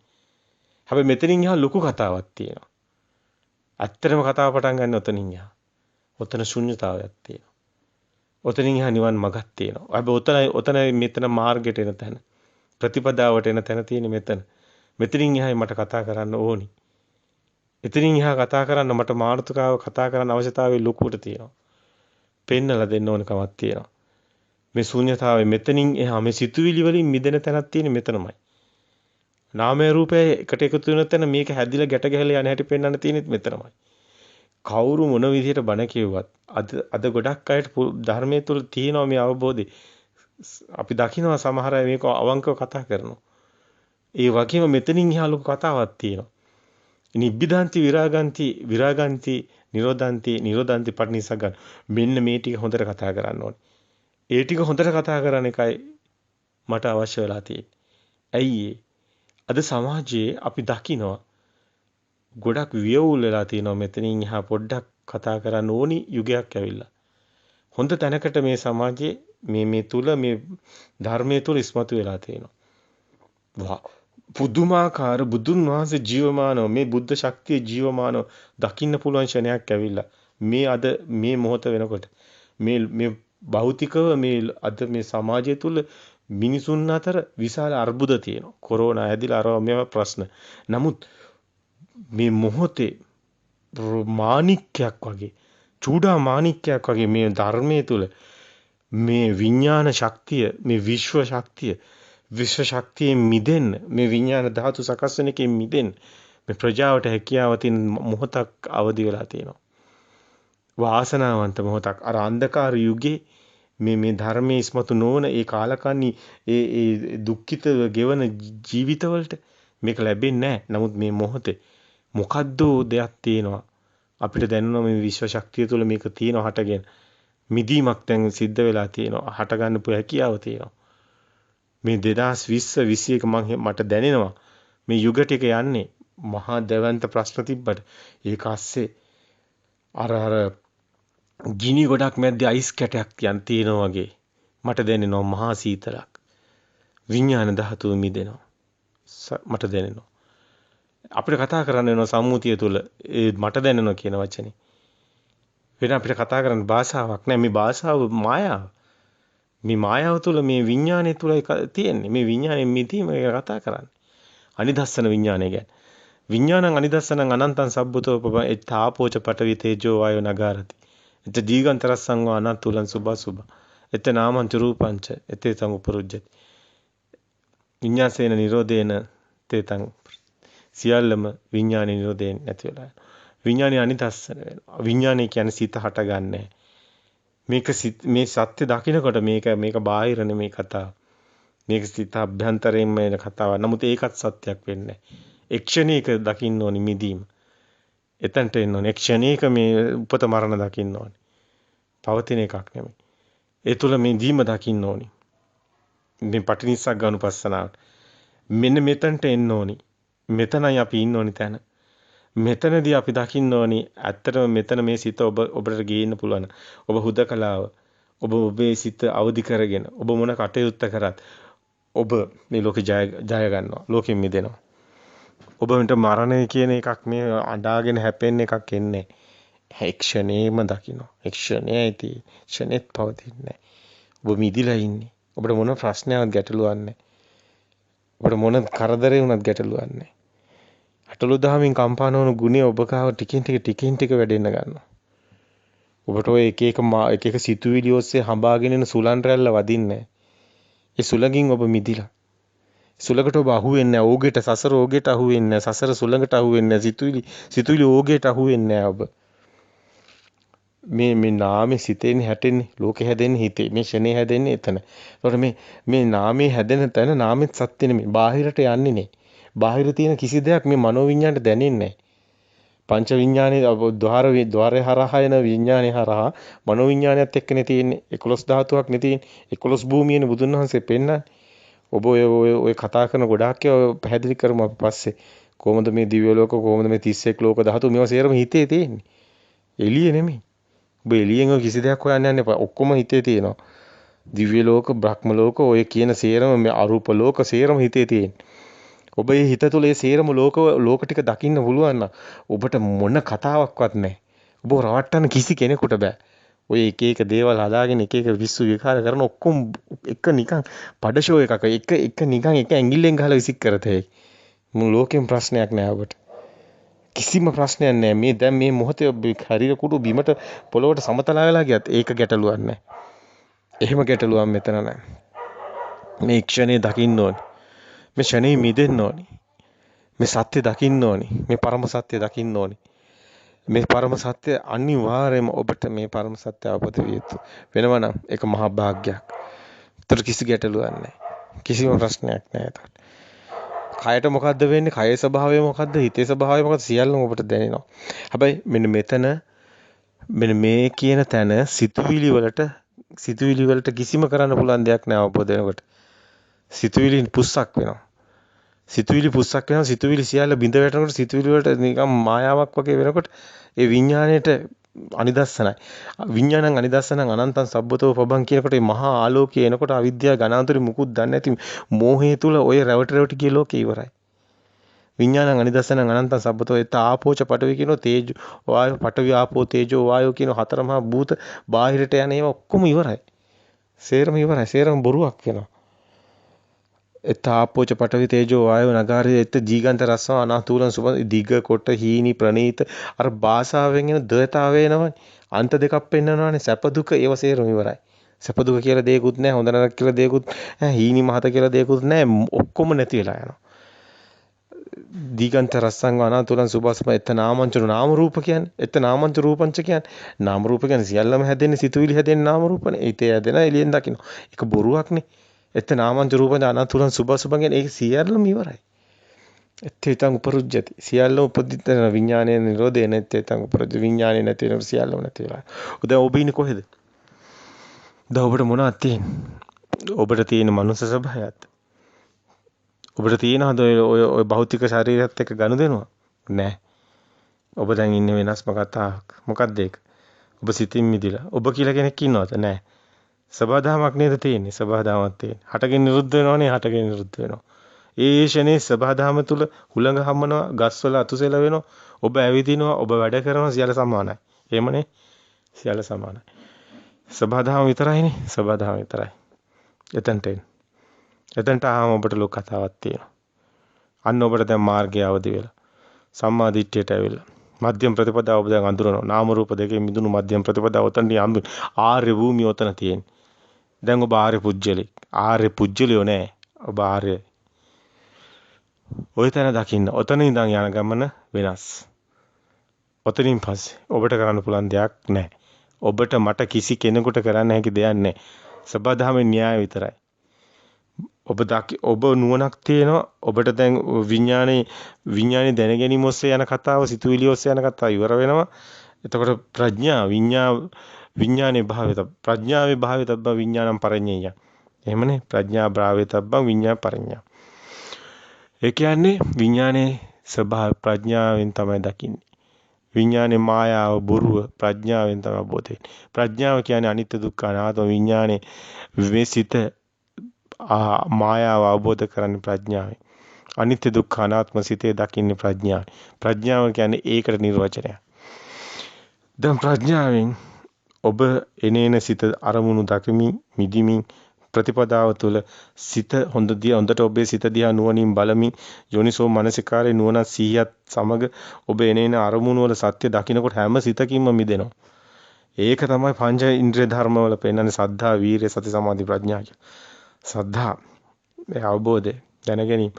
හැබැයි මෙතනින් එහා ලොකු කතාවක් තියෙනවා. ඇත්තටම කතාව පටන් ගන්න ඔතනින් එහා. ඔතන ශුන්‍යතාවයක් තියෙනවා. ඔතනින් එහා නිවන් මගක් තියෙනවා. හැබැයි ඔතනයි මෙතන මාර්ගයට එන තැන. ප්‍රතිපදාවට එන තැන තියෙන්නේ මෙතන. මෙතනින් එහායි මට කතා කරන්න ඕනි. එතනින් එහා කතා කරන්න මට මානසිකාව කතා කරන්න අවශ්‍යතාවය ලොකුට තියෙනවා. පෙන්නලා දෙන්න ඕන කමක් තියෙනවා. මේ ශූන්‍යතාවය මෙතනින් එහා මේ සිතුවිලි වලින් මිදෙන තැනක් තියෙන්නේ මෙතනමයි. නාමය රූපය එකට එකතු වෙන තැන මේක හැදිලා ගැට ගැහලා යන හැටි පෙන්වන්න තියෙන්නේ මෙතනමයි. කවුරු මොන විදිහට බණ කිව්වත් අද ගොඩක් අයට ධර්මයේ තුල තියෙනවා මේ අවබෝධය. අපි දකිනවා සමහර අය මේක අවංකව කතා කරනවා. ඒ වගේම මෙතනින් එහා ලොකු කතාවක් තියෙනවා. නිබ්බිදාන්ති විරාගන්ති නිරෝධන්ති පටිනිසග්ගන්. මෙන්න මේ ටික හොඳට කතා කරන්න ඕනේ. ඒ ටික හොඳට කතා කරන එකයි මට අවශ්‍ය වෙලා තියෙන්නේ. ඇයි අද සමාජයේ අපි දකිනවා ගොඩක් වියවුල් වෙලා තියෙනවා මෙතනින් එහා පොඩ්ඩක් කතා කරන්න ඕනි යුගයක් ඇවිල්ලා. හොඳ තැනකට මේ සමාජයේ මේ තුල මේ ධර්මයේ තුල ඉස්මතු වෙලා තියෙනවා. වා පුදුමාකාර බුදුන් වහන්සේ ජීවමානව මේ බුද්ධ ශක්තිය ජීවමානව දකින්න පුළුවන් ෂණයක් ඇවිල්ලා. මේ අද මේ මොහොත වෙනකොට මේ භෞතිකව මේ අද මේ සමාජය තුල මිනිසුන් අතර විශාල අර්බුද තියෙනවා. කොරෝනා ඇදිලා අරව මේවා ප්‍රශ්න. නමුත් මේ මොහොතේ මාණික්කයක් වගේ චූඩා මාණික්කයක් වගේ මේ ධර්මයේ තුල මේ විඥාන ශක්තිය මේ විශ්ව ශක්තියෙන් මිදෙන්න මේ විඥාන ධාතු සකස් වෙන එකෙන් මිදෙන්න මේ ප්‍රජාවට හැකියාව තියෙන මොහොතක් අවදි වෙලා තියෙනවා. වාසනාවන්ත මොහොතක්. අර අන්ධකාර යුගයේ මේ ධර්මයේ ඉස්මතු නොවන ඒ කාලකන්ණි ඒ දුක්ඛිත ගෙවන ජීවිතවලට මේක ලැබෙන්නේ නැහැ. නමුත් මේ මොහොතේ මොකද්ද දෙයක් තියෙනවා. අපිට දැනෙනවා මේ විශ්ව ශක්තිය තුළ මේක තියෙනවා හටගෙන. මිදීමක් දැන් සිද්ධ වෙලා තියෙනවා. හට ගන්න පුළුවන් හැකියාව තියෙනවා. මේ 2020 21 මට දැනෙනවා මේ යුග ටික යන්නේ මහා දැවැන්ත ප්‍රශ්න තිබ්බට ඒක ASCII අර ගිනි ගොඩක් මැද්දේ අයිස් කැටයක් තියන් තියෙනවා වගේ මට දැනෙනවා මහා සීතලක්. විඥාන ධාතුව මිදෙනවා. මට දැනෙනවා. අපිට කතා කරන්න වෙන සම්මුතිය තුළ ඒ මට දැනෙනවා කියන වචනේ. වෙන අපිට කතා කරන්න භාෂාවක් නැහැ. මේ භාෂාව මායාව. මේ මායාව තුළ මේ විඥානය තුළ තියෙන්නේ. මේ විඥානයෙන් මිදීම කතා කරන්නේ. අනිදස්සන විඥානය ගැන. විඥානං අනිදස්සනං අනන්තං සබ්බතෝ පබ තාපෝච පඨවි තේජෝ වායෝ නගාරති. එත දීගන්තරස්සං වා අනතුලං සුභසුභ. එත නාමං චරූපංච එතේ තං උපරුජ්ජති. විඤ්ඤාසේන නිරෝධේන තේතං සියල්ලම විඥානේ නිරෝධයෙන් නැති වෙලා යනවා. විඥානේ අනිදස්සන වෙනවා. විඥානේ කියන්නේ සිත හටගන්නේ. මේක මේ සත්‍ය දකින්නකොට මේක බාහිර නෙමේ කතාව. මේක සිත අභ්‍යන්තරයෙන්ම එන කතාවක්. නමුත් ඒකත් සත්‍යයක් වෙන්නේ නැහැ. එක්ෂණයක දකින්න ඕනි මිදීම. එතනට එන්න ඕනි. එක්ෂණයක මේ උපත මරණ දකින්න ඕනි. පවතින එකක් නෙමෙයි. ඒ තුල මිදීම දකින්න ඕනි. මේ පටිනිස්සග්ගානුපස්සනාවට. මෙන්න මෙතනට එන්න ඕනි. මෙතනයි අපි ඉන්න ඕනි තැන. මෙතනදී අපි දකින්න ඕනි ඇත්තටම මෙතන මේ සිත ඔබට ගේන්න පුළුවන්. ඔබ හුදකලාව. ඔබ ඔබේ සිත අවදි කරගෙන ඔබ මොන කටයුත්ත කරත් ඔබ මේ ලෝකේ ජය ගන්නවා. ලෝකෙන් මිදෙනවා. ඔබට මරණය කියන එකක් මේ අඬාගෙන හැපෙන්න එකක් එන්නේ නැහැ. ක්ෂණේම දකින්න. ක්ෂණේයි ක්ෂණෙත් පවතින්නේ. ඔබ මිදිලා ඉන්නේ. ඔබට මොන ප්‍රශ්නයක් ගැටලුවක් නැහැ. ඔබට මොන කරදරේ වුණත් ගැටලුවක් නැහැ. අටලු දහමින් කම්පා නොවන ගුණය ඔබ කාව ටිකින් ටික වැඩෙන්න ගන්නවා. ඔබට ඔය එක එක සිතුවිලි ඔස්සේ හඹාගෙන එන සුලන් රැල්ල වදින්නේ. ඒ සුලඟින් ඔබ මිදිලා. සුලකට ඔබ අහුවෙන්නේ නැහැ. ඕගෙට සසර ඕගෙට අහුවෙන්නේ නැහැ. සසර සුලඟට අහුවෙන්නේ නැහැ. සිතුවිලි ඕගෙට අහුවෙන්නේ නැහැ ඔබ. මේ නාමේ සිතෙන් හැටෙන්නේ ලෝකෙ හැදෙන්නේ හිතේ. මේ ෂනේ හැදෙන්නේ එතන. ඒකට මේ නාමේ හැදෙන තැන නාමෙත් සත්‍ය නෙමෙයි. බාහිරට යන්නේ නේ. බාහිර තියෙන කිසි දෙයක් මේ මනෝවිඤ්ඤාණයට දැනෙන්නේ නැහැ. පංච විඤ්ඤාණේ ద్వාරය හරහා එන විඤ්ඤාණය හරහා මනෝවිඤ්ඤාණයත් එක්කනේ තියෙන්නේ. 11 ධාතුවක් නේ තියෙන්නේ. 11 භූමියනේ බුදුන් වහන්සේ පෙන්නන්නේ. ඔබ ඔය කතා කරන ගොඩාක් ඒවා පැහැදිලි කරමු අපි පස්සේ. කොහොමද මේ දිව්‍ය ලෝක කොහොමද මේ 31 ලෝක ධාතු මේවා සේරම හිතේ තියෙන්නේ. එළියේ නෙමෙයි. ඔබ එළියෙන් කිසි දෙයක් හොයන්න යන්න එපා. ඔක්කොම හිතේ තියෙනවා. දිව්‍ය ලෝක, බ්‍රහ්ම ලෝක, ඔය කියන සේරම මේ අරූප ලෝක සේරම හිතේ තියෙන්නේ. ඔබේ හිත තුළ ඒ සේරම ලෝක ටික දකින්න පුළුවන් නම් ඔබට මොන කතාවක්වත් නැහැ. ඔබ රවට්ටන්න කිසි කෙනෙකුට බෑ. ඔය එක එක දේවල් හදාගෙන එක එක විශ්ව විකාර කරන ඔක්කොම එක නිකන් පඩ ෂෝ එකක එක නිකන් එක ඇඟිල්ලෙන් ගහලා විසික් කරතේ. මුළු ලෝකෙම ප්‍රශ්නයක් නෑ ඔබට. කිසිම ප්‍රශ්නයක් නෑ. මේ දැන් මේ මොහොතේ හරිය කුඩු බිමට පොළොවට සමතලා වෙලා ගියත් ඒක ගැටලුවක් නෑ. එහෙම ගැටලුවක් මෙතන නෑ. මේ ක්ෂණේ දකින්න ඕනේ. මේ ක්ෂණේ මිදෙන්න ඕනේ. මේ සත්‍ය දකින්න ඕනේ. මේ පරම සත්‍ය දකින්න ඕනේ. මේ පරම සත්‍ය අනිවාර්යයෙන්ම ඔබට මේ පරම සත්‍ය අවබෝධ විය යුතු වෙනවා නම් ඒක මහා භාග්යක්. ඒතර කිසි ගැටලුවක් නැහැ. කිසිම ප්‍රශ්නයක් නැහැ ඒතකොට. කයට මොකද්ද වෙන්නේ? කයේ ස්වභාවය මොකද්ද? හිතේ ස්වභාවය මොකද්ද? සියල්ලම ඔබට දැනෙනවා. හැබැයි මෙන්න මේ කියන තැන සිතුවිලි වලට කිසිම කරන්න පුළුවන් දෙයක් නැහැ අවබෝධ වෙනකොට. සිතුවිලි පුස්සක් වෙනවා. සිතුවිලි සියල්ල බිඳ වැටෙනකොට සිතුවිලි වලට නිකම් මායාවක් වගේ වෙනකොට ඒ විඥාණයට අනිදස්සනයි. විඥානං අනිදස්සනං අනන්තං සබ්බතෝ පබං කියනකොට මේ මහා ආලෝකය එනකොට අවිද්‍යාව ගණාන්තරේ මුකුත් දන්නේ නැති මෝහය තුල ඔය රැවටි ගිය ලෝකේ ඉවරයි. විඥානං අනිදස්සනං අනන්තං සබ්බතෝ එත ආපෝච පඨවි කියනෝ තේජෝ වායෝ පඨවි ආපෝ තේජෝ වායෝ කියන හතර මහා භූත බාහිරට යන ඒවා ඔක්කොම ඉවරයි. සේරම ඉවරයි. සේරම බොරුවක් වෙනවා. එත ආපෝච පඨවි තේජෝ වායෝ නගාරේ එත ජීගන්ත රස්සව අනාතුලං සුබ දිග කොට හීනි ප්‍රනීත අර භාෂාවෙන් එන ද්වයතාවය එනවනේ අන්ත දෙකක් පෙන්නනවානේ සැප දුක ඒව සේරම ඉවරයි සැප දුක කියලා දෙයක්වත් නැහැ හොඳ නරක කියලා දෙයක්වත් හීනි මහත කියලා දෙයක්වත් නැහැ ඔක්කොම නැති වෙලා යනවා දීගන්ත රස්සං අනාතුලං සුබස්ම එත නාමංච නාම රූප කියන්නේ එත නාමංච රූපංච කියන්නේ නාම රූප කියන්නේ සියල්ලම හැදෙන්නේ සිතුවිලි හැදෙන්නේ නාම රූපනේ ඒතේ හැදෙන එළියෙන් දකින්න ඒක බොරුවක්නේ එත නාමංච රූපං අනාතුලං සුබසුබං කියන්නේ ඒක සියල්ලම ඉවරයි එත්තේතං උපරුජ්ජති සියල්ලම උපදිතන විඥානයේ නිරෝධය නැත්තේතං උපරුජ්ජ විඥානයේ නැති වෙන සියල්ලම නැති වෙලා දැන් ඔබ ඉන්නේ කොහෙද දැන් ඔබට මොනවද තියෙන්නේ ඔබට තියෙන මනුස්ස ස්වභාවයත් ඔබට තියෙනවද ඔය භෞතික ශරීරයත් එක්ක ගනුදෙනුව නැහැ ඔබ දැන් ඉන්නේ වෙනස්ම කතාවක් මොකක්ද ඒක ඔබ සිතින් මිදිලා ඔබ කියලා කෙනෙක් ඉන්නවද නැහැ සබහාදහමක් නේද තියෙන්නේ සබහාදහමක් තියෙන්නේ හටගෙන නිරුද්ධ වෙනවනේ හටගෙන නිරුද්ධ වෙනවා ඒ ෂනේ සබහාදහම තුල හුළඟ හම්මනවා ගස්වල අතුසෙල වෙනවා ඔබ ඇවිදිනවා ඔබ වැඩ කරනවා සියල්ල සමානයි එහෙමනේ සියල්ල සමානයි සබහාදහම විතරයිනේ සබහාදහම විතරයි එතනට ආවම ඔබට ලොකු කතාවක් තියෙනවා අන්න ඔබට දැන් මාර්ගය අවදි වෙලා සම්මා දිට්ඨියට ඇවිල්ලා මධ්‍යම ප්‍රතිපදාව ඔබ දැන් අඳුරනවා නාම රූප දෙකේ මිදුණු මධ්‍යම ප්‍රතිපදාව ඔතනදී ආර්ය භූමිය ඔතන තියෙන්නේ දැන් ඔබ ආර්ය පුජ්‍යලියෝ නෑ ඔබ ආර්ය ඔය තැන දකින්න ඔතන ඉඳන් යන ගමන වෙනස් ඔතනින් පස්සේ ඔබට කරන්න පුළුවන් දෙයක් නැහැ ඔබට මට කිසි කෙනෙකුට කරන්න හැකි දෙයක් නැහැ සබදාමේ න්‍යාය විතරයි ඔබ නුවණක් තියෙනවා ඔබට දැන් විඥානේ දැන ගැනීම ඔස්සේ යන කතාව සිතුවිලි ඔස්සේ යන කතාව ඉවර වෙනවා එතකොට ප්‍රඥා විඥානේ භාවිත ප්‍රඥාවේ භාවිතබ්බ විඥානම් පරඤ්ඤය එහෙමනේ ප්‍රඥා භාවිතබ්බ විඥා පරඤ්ඤා ඒ කියන්නේ විඥානේ ස්වභාව ප්‍රඥාවෙන් තමයි දකින්නේ. විඥානේ මායාව බොරුව ප්‍රඥාවෙන් තමයි අවබෝධ වෙන්නේ. ප්‍රඥාව කියන්නේ අනිත්‍ය දුක්ඛ අනාත්ම විඥානේ විවේසිත මායාව අවබෝධ කරන්නේ ප්‍රඥාවෙන්. අනිත්‍ය දුක්ඛ අනාත්ම සිතේ දකින්නේ ප්‍රඥාවෙන්. ප්‍රඥාව කියන්නේ ඒකට නිර්වචනයක්. දැන් ප්‍රඥාවෙන් ඔබ එනේන සිත අරමුණු දකිමින් මිදිමින් ප්‍රතිපදාව තුළ සිත හොඳට ඔබේ සිත දිහා නුවණින් බලමින් යෝනිසෝ මනසිකාරේ නුවණ සිහියත් සමග ඔබ එනේන අරමුණු වල සත්‍ය දකින්නකොට හැම සිතකින්ම මිදෙනවා. ඒක තමයි පංච ඉන්ද්‍රිය ධර්ම වල පෙන්වන්නේ සද්ධා, වීරිය, සති, සමාධි, ප්‍රඥා කියලා. සද්ධා මේ අවබෝධය දැනගැනීම,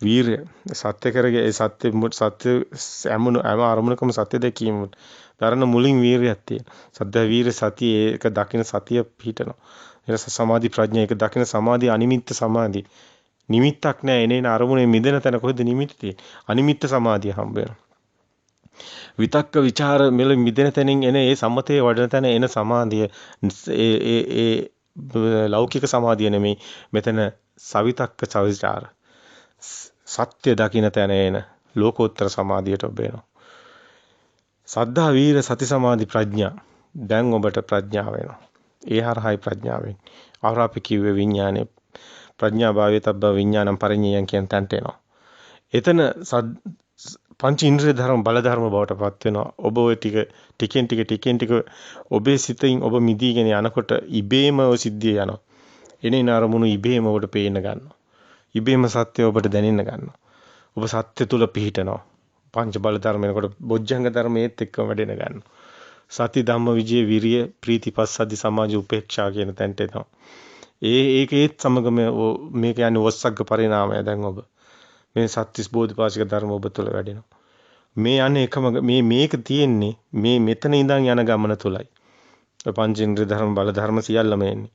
වීරිය සත්‍ය කරගේ ඒ සත්‍ය හැම අරමුණකම සත්‍ය දැකීම දරන මුලින් වීරියක් තියෙන. සද්ධා, වීරිය, සතිය ඒක දකින්න සතිය පිහිටනවා. ඊට සමාධි ප්‍රඥා එක දකින සමාධි අනිමිත්ත සමාධි නිමිත්තක් නැහැ එනේන අරමුණේ මිදෙන තැන කොහෙද නිමිත්ත තියෙන්නේ අනිමිත්ත සමාධිය හම්බ වෙනවා විතක්ක ਵਿਚාර මෙල මිදෙන තැනින් එන ඒ සම්මතයේ වඩන තැන එන සමාධිය ඒ ලෞකික සමාධිය නෙමෙයි මෙතන සවිතක්ක චවිචාර සත්‍ය දකින තැන එන ලෝකෝත්තර සමාධියට ඔබ එනවා සද්ධා වීර සති සමාධි ප්‍රඥා දැන් ඔබට ප්‍රඥාව වෙනවා ඒ හරහායි ප්‍රඥාවෙන් අර අපි කිව්වේ විඥානේ ප්‍රඥා භාවයතබ්බ විඥානම් පරිඤ්ඤයන් කියන තැනට එනවා එතන පංච ඉන්ද්‍රිය ධර්ම බල ධර්ම බවට පත් වෙනවා. ඔබ ওই ටිකෙන් ටික ඔබේ සිතින් ඔබ මිදීගෙන යනකොට ඉබේම ඔය සිද්ධිය යනවා. එනින අරමුණු ඉබේම ඔබට පේන්න ගන්නවා. ඉබේම සත්‍ය ඔබට දැනෙන්න ගන්නවා. ඔබ සත්‍ය තුල පිහිටනවා. පංච බල ධර්ම එනකොට බොජ්ජංග ධර්මයේත් එක්කම වැඩෙන ගන්නවා. සති ධම්ම විජය විරිය ප්‍රීති පස්සද්ධි සමාධි උපේක්ෂා කියන තැනට එනවා. ඒකේත් සමගම මේක යන්නේ වස්සග්ග පරිණාමය. දැන් ඔබ මේ සත්‍තිස් බෝධිපාශික ධර්ම ඔබ තුළ වැඩෙනවා. මේ යන්නේ එකම මේක තියෙන්නේ මේ මෙතන ඉඳන් යන ගමන තුලයි. පංචේන්ද්‍රිය ධර්ම බල ධර්ම සියල්ලම එන්නේ.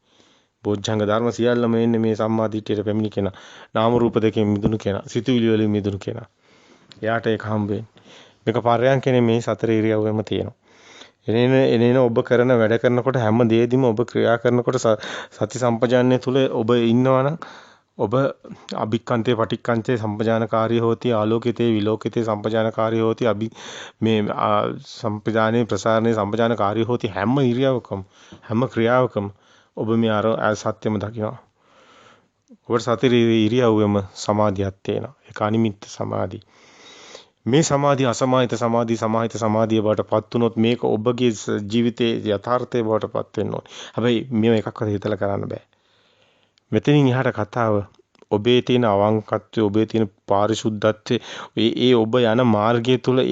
බොජ්ජංග ධර්ම සියල්ලම එන්නේ මේ සම්මා දිට්ඨියට පැමිණි කෙනා. නාම රූප දෙකෙන් මිදුණු කෙනා. සිතුවිලි වලින් මිදුණු කෙනා. එයාට ඒක හම්බ වෙන්නේ. මේක පරයන්කනේ මේ සතර ඉරියව්වෙම තියෙනවා. එනේන ඔබ කරන වැඩ කරනකොට හැම දෙයකදීම ඔබ ක්‍රියා කරනකොට සති සම්පජාන්නේ තුල ඔබ ඉන්නවනම් ඔබ අභික්කන්තේ පටික්කන්තේ සම්පජානකාරී හෝති ආලෝකිතේ විලෝකිතේ සම්පජානකාරී හෝති මේ සම්පජානේ ප්‍රසාරණේ සම්පජානකාරී හෝති හැම ඉරියවකම හැම ක්‍රියාවකම ඔබ මේ අර සත්‍යම දකිනවා. ඔබට සතර ඉරියව්වෙම සමාධියක් තියෙනවා. ඒක අනිමිත්ත සමාධි. මේ සමාධිය අසමාහිත සමාධිය සමාහිත සමාධිය බවට පත් වුනොත් මේක ඔබගේ ජීවිතයේ යථාර්ථය බවට පත් වෙන්න ඕනේ. හැබැයි මේව එකක්වත් හිතලා කරන්න බෑ. මෙතනින් එහාට කතාව ඔබේ තියෙන අවංකත්වය ඔබේ තියෙන පාරිශුද්ධත්වය ඒ ඔබ යන මාර්ගය තුල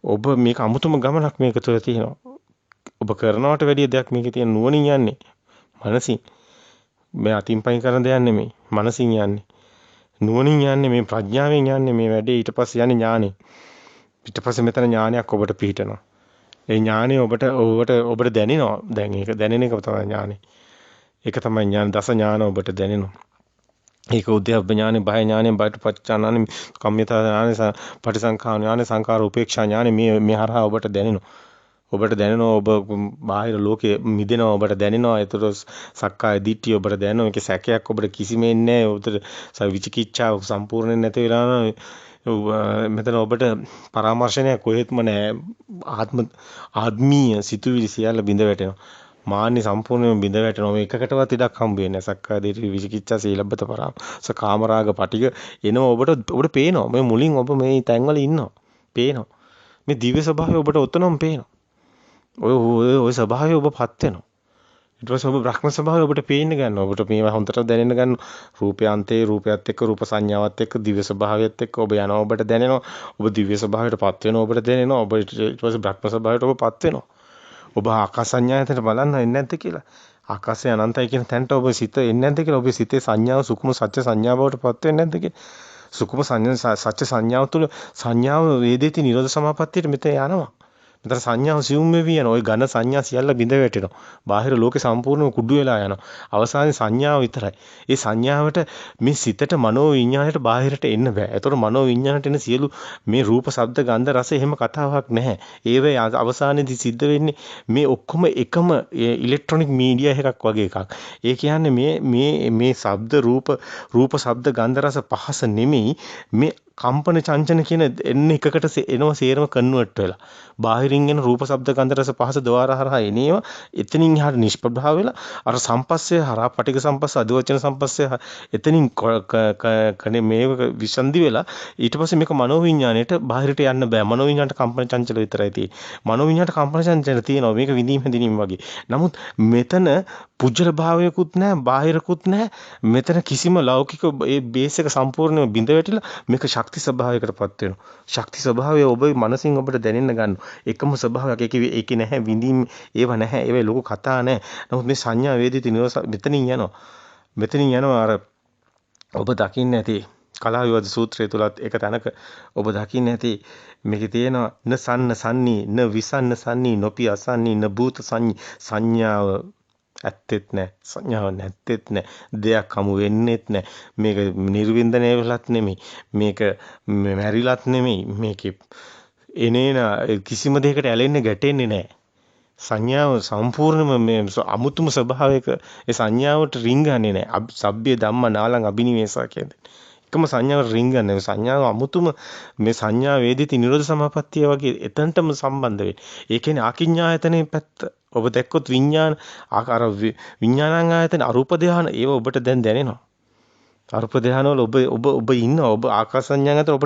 ඔබ මේක අමුතුම ගමනක් මේක තුල තියෙනවා. ඔබ කරනවට වැඩිය දෙයක් මේකේ තියෙන නුවණින් යන්නේ. මනසින් මේ අතින් පයින් කරන දෙයක් නෙමෙයි. මනසින් යන්නේ. නුවණින් යන්නේ මේ ප්‍රඥාවෙන් යන්නේ මේ වැඩේ ඊට පස්සේ යන්නේ ඥානෙ. ඊට පස්සේ මෙතන ඥානයක් ඔබට පිහිටනවා. ඒ ඥානෙ ඔබට දැනෙනවා. දැන් ඒක දැනෙන එක තමයි ඥානෙ. ඒක තමයි ඥාන දස ඥාන ඔබට දැනෙනවා. ඒක උද්‍යප්ප ඥානෙ, බය ඥානෙ, බයට පච්චානානෙ, කම්මිතා ඥානෙ, පටිසංඛා ඥානෙ, සංඛාර උපේක්ෂා ඥානෙ මේ හරහා ඔබට දැනෙනවා. ඔබට දැනෙනවා ඔබ බාහිර ලෝකයේ මිදෙනවා ඔබට දැනෙනවා. ඒතර සක්කාය දිට්ඨිය ඔබට දැනෙනවා. මේකේ සැකයක් ඔබට කිසිම එන්නේ නැහැ. ඔබට විචිකිච්ඡාව සම්පූර්ණයෙන් නැති වෙලා මෙතන ඔබට පරාමර්ශනයක් කොහෙත්ම නැහැ. ආත්මීය සිතුවිලි සියල්ල බිඳ වැටෙනවා. මාන්නේ සම්පූර්ණයෙන්ම බිඳ වැටෙනවා. මේ එකකටවත් ඉඩක් හම්බ වෙන්නේ නැහැ. සක්කාය දිට්ඨි විචිකිච්ඡා සීලබ්බත පරාස කාමරාග පටිග එනවා ඔබට පේනවා. මේ මුලින් ඔබ මේ තැන්වල ඉන්නවා. පේනවා. මේ දිව්‍ය ස්වභාවය ඔබට ඔතනම පේනවා. ඔය ස්වභාවය ඔබපත් වෙනවා. ඊට පස්සේ ඔබ බ්‍රහ්ම ස්වභාවය ඔබට පේන්න ගන්නවා. ඔබට මේවා හොඳට දැනෙන්න ගන්නවා. රූපයන්තේ රූපයත් එක්ක රූප සංඥාවත් එක්ක දිව්‍ය ස්වභාවයත් එක්ක ඔබ යනවා ඔබට දැනෙනවා. ඔබ දිව්‍ය ස්වභාවයටපත් වෙනවා ඔබට දැනෙනවා. ඔබ ඊට පස්සේ බ්‍රහ්ම ස්වභාවයට ඔබපත් වෙනවා. ඔබ ආකාස සංඥායතට බලන්න එන්නේ නැද්ද කියලා. ආකාශය අනන්තයි කියන තැනට ඔබ සිත එන්නේ නැද්ද කියලා. ඔබේ සිතේ සංඥාව සුකුම සත්‍ය සංඥාව බවට පත් වෙන්නේ නැද්ද කියලා. සුකුම සංඥා සත්‍ය සංඥාව තුළ සංඥාව වේදේති නිරෝධ සමාපත්තියට මෙතන යනවා. මෙතන සංඥාව සියුම් වෙවි යන ওই ඝන සංඥා සියල්ල බිඳ වැටෙනවා. බාහිර ලෝකේ සම්පූර්ණව කුඩු වෙලා යනවා. අවසානයේ සංඥාව විතරයි. ඒ සංඥාවට මේ සිතට මනෝ විඤ්ඤාණයට බාහිරට එන්න බෑ. ඒතකොට මනෝ විඤ්ඤාණයට එන සියලු මේ රූප, ශබ්ද, ගන්ධ, රස එහෙම කතාවක් නැහැ. ඒවේ අවසානයේදී සිද්ධ වෙන්නේ මේ ඔක්කොම එකම ඉලෙක්ට්‍රොනික මීඩියා එකක් වගේ එකක්. ඒ කියන්නේ මේ ශබ්ද රූප ශබ්ද ගන්ධ රස පහස නෙමෙයි මේ කම්පන චංචන කියන එන්නේ එකකට එනවා සේරම කන්වර්ට් වෙලා. බාහිරින් එන රූප ශබ්ද ගන්ධ රස පහස ద్వාර හරහා එනේවා එතනින් එහාට නිෂ්ප්‍රභාව වෙලා අර සම්පස්සේ හරහා පටික සම්පස්ස අධිවචන සම්පස්සේ එතනින් කනේ මේක විසන්දි වෙලා ඊට පස්සේ මේක මනෝවිඤ්ඤාණයට බාහිරට යන්න බෑ. මනෝවිඤ්ඤාණයට කම්පන චංචල විතරයි තියෙන්නේ. මනෝවිඤ්ඤාණයට කම්පන චංචල තියෙනවා. මේක විඳීම් හැඳිනීම් වගේ. නමුත් මෙතන පුජ්‍යල භාවයකුත් නැහැ, බාහිරකුත් නැහැ. මෙතන කිසිම ලෞකික ඒ බේස් එක සම්පූර්ණයෙන්ම බිඳ වැටිලා මේක ශක්ති ස්වභාවයකටපත් වෙනවා. ශක්ති ස්වභාවය ඔබේ මනසින් ඔබට දැනෙන්න ගන්නවා. එකම ස්වභාවයක් ඒකේ නැහැ විඳීම් ඒව නැහැ. ඒවේ ලොකු කතා නැහැ. නමුත් මේ සංඥා වේදිත නිරෝධ මෙතනින් යනවා. මෙතනින් යනවා අර ඔබ දකින්න ඇති කලාවිවාද සූත්‍රය තුලත් එක තැනක ඔබ දකින්න ඇති මේකේ තියෙනවා න සන්න සන්නී න විසන්න සන්නී නොපි අසන්නී න භූත සංඥාව ඇත්තෙත් නැහැ. සංඥාව නැත්තෙත් නැහැ. දෙයක් හමු වෙන්නෙත් නැහැ. මේක නිර්වින්දනය වෙලත් නෙමෙයි. මේක මැරිලත් නෙමෙයි. මේකේ එනේන කිසිම දෙයකට ඇලෙන්නේ ගැටෙන්නේ නැහැ. සංඥාව සම්පූර්ණයෙන්ම මේ අමුතුම ස්වභාවයක ඒ සංඥාවට රිංගන්නේ නැහැ. සබ්බේ ධම්ම නාලං අබිනිවේසා කියන්නේ. එකම සංඥාවට රිංගන්නේ. සංඥාව අමුතුම මේ සංඥා වේදිත නිරෝධ සමාපත්තිය වගේ එතනටම සම්බන්ධ වෙන්නේ. ඒ කියන්නේ ආකින්ඥායතනේ පැත්ත. ඔබ දැක්කොත් විඥාන ආකාර විඥානාංග ආයතන අරූප ධානය ඒව ඔබට දැන් දැනෙනවා. අරුප ධානවල ඔබ ඉන්නවා. ඔබ ආකාසඤ්ඤාන් අතර